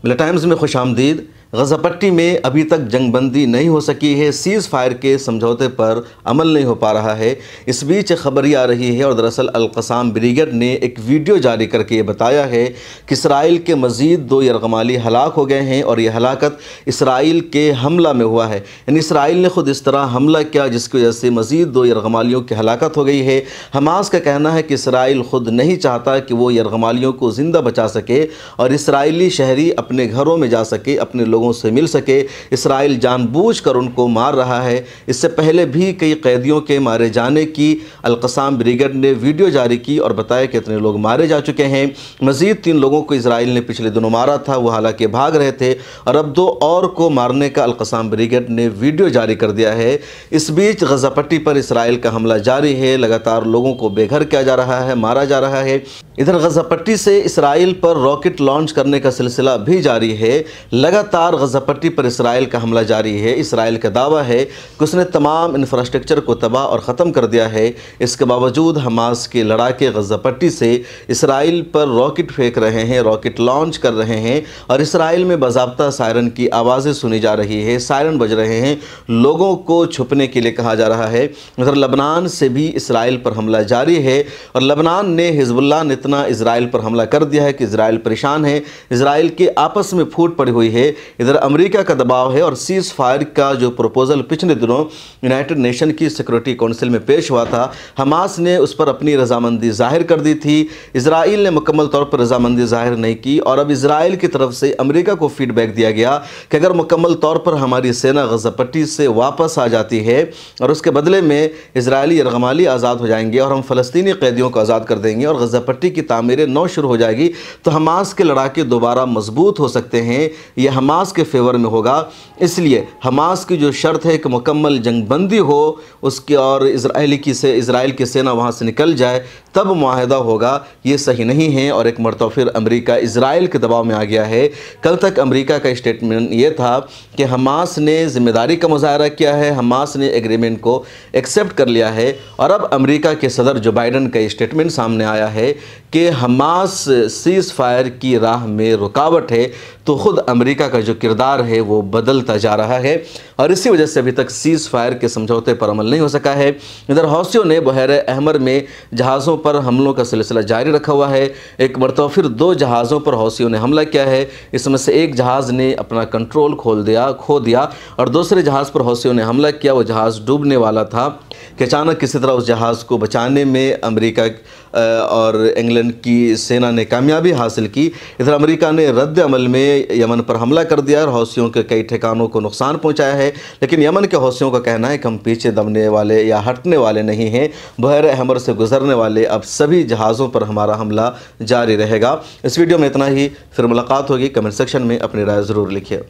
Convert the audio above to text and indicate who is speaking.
Speaker 1: मिला टाइम्स में खुशामदीद। गज़ा पट्टी में अभी तक जंगबंदी नहीं हो सकी है, सीज़ फायर के समझौते पर अमल नहीं हो पा रहा है। इस बीच खबर आ रही है और दरअसल अल-क़साम ब्रिगेड ने एक वीडियो जारी करके ये बताया है कि इसराइल के मज़ीद 2 यरग़माली हलाक हो गए हैं और ये हलाकत इसराइल के हमला में हुआ है। यानी इसराइल ने ख़ुद इस तरह हमला किया जिसकी वजह से मज़ीद 2 यरग़मालियों की हलाकत हो गई है। हमास का कहना है कि इसराइल ख़ुद नहीं चाहता कि वो यरग़मालियों को ज़िंदा बचा सके और इसराइली शहरी अपने घरों में जा सके, अपने लोगों से मिल सके। इसराइल जानबूझकर उनको मार रहा है। इससे पहले भी कई कैदियों के मारे जाने की अल-क़साम ब्रिगेड ने वीडियो जारी की और बताया कि इतने लोग मारे जा चुके हैं। मज़ीद 3 लोगों को इसराइल ने पिछले दिनों मारा था, वो हालांकि भाग रहे थे और अब 2 और को मारने का अल-क़साम ब्रिगेड ने वीडियो जारी कर दिया है। इस बीच गज़ा पट्टी पर इसराइल का हमला जारी है, लगातार लोगों को बेघर किया जा रहा है, मारा जा रहा है। इधर गज़ा पट्टी से इसराइल पर रॉकेट लॉन्च करने का सिलसिला भी जारी है। लगातार गज़ा पट्टी पर इसराइल का हमला जारी है। इसराइल का दावा है कि उसने तमाम इंफ्रास्ट्रक्चर को तबाह और ख़त्म कर दिया है। इसके बावजूद हमास के लड़ाके गज़ा पट्टी से इसराइल पर रॉकेट फेंक रहे हैं, रॉकेट लॉन्च कर रहे हैं और इसराइल में बाज़ाब्ता सायरन की आवाज़ें सुनी जा रही है, सायरन बज रहे हैं, लोगों को छुपने के लिए कहा जा रहा है। उधर लबनान से भी इसराइल पर हमला जारी है और लबनान ने हिज़्बुल्लाह ने इतना इसराइल पर हमला कर दिया है कि इसराइल परेशान है, इसराइल के आपस में फूट पड़ी हुई है। इधर अमेरिका का दबाव है और सीज़ फायर का जो प्रपोजल पिछले दिनों यूनाइटेड नेशन की सिक्योरिटी काउंसिल में पेश हुआ था, हमास ने उस पर अपनी रजामंदी जाहिर कर दी थी। इसराइल ने मुकम्मल तौर पर रजामंदी जाहिर नहीं की और अब इसराइल की तरफ से अमेरिका को फीडबैक दिया गया कि अगर मुकम्मल तौर पर हमारी सेना गज़ा पट्टी से वापस आ जाती है और उसके बदले में इसराइली यरग़माली आज़ाद हो जाएंगे और हम फ़लस्तीनी कैदियों को आज़ाद कर देंगे और गज़ा पट्टी की तामीर नौ शुरू हो जाएगी, तो हमास के लड़ाके दोबारा मजबूत हो सकते हैं। यह हमास के फेवर में होगा। इसलिए हमास की जो शर्त है कि मुकम्मल जंगबंदी हो उसकी और इसराइल की सेना वहाँ से निकल जाए तब मुआहदा होगा, ये सही नहीं है। और एक मरतबा फिर अमेरिका इसराइल के दबाव में आ गया है। कल तक अमेरिका का स्टेटमेंट ये था कि हमास ने ज़िम्मेदारी का मुज़ाहरा किया है, हमास ने एग्रीमेंट को एक्सेप्ट कर लिया है और अब अमेरिका के सदर जो बाइडन का स्टेटमेंट सामने आया है कि हमास सीज़ फायर की राह में रुकावट है, तो ख़ुद अमेरिका का जो किरदार है वो बदलता जा रहा है और इसी वजह से अभी तक सीज़ फायर के समझौते पर अमल नहीं हो सका है। इधर हौसियों ने बहरे अहमर में जहाज़ों पर हमलों का सिलसिला जारी रखा हुआ है। एक मरतबा फिर 2 जहाज़ों पर हौसियों ने हमला किया है। इसमें से एक जहाज़ ने अपना कंट्रोल खो दिया और दूसरे जहाज़ पर हौसियों ने हमला किया। वो जहाज़ डूबने वाला था कि अचानक किसी तरह उस जहाज़ को बचाने में अमेरिका और इंग्लैंड की सेना ने कामयाबी हासिल की। इधर अमेरिका ने रद्द अमल में यमन पर हमला कर दिया और हौसियों के कई ठिकानों को नुकसान पहुंचाया है, लेकिन यमन के हौसियों का कहना है कि हम पीछे दबने वाले या हटने वाले नहीं हैं। बहर अहमर से गुजरने वाले अब सभी जहाज़ों पर हमारा हमला जारी रहेगा। इस वीडियो में इतना ही, फिर मुलाकात होगी। कमेंट सेक्शन में अपनी राय ज़रूर लिखिए।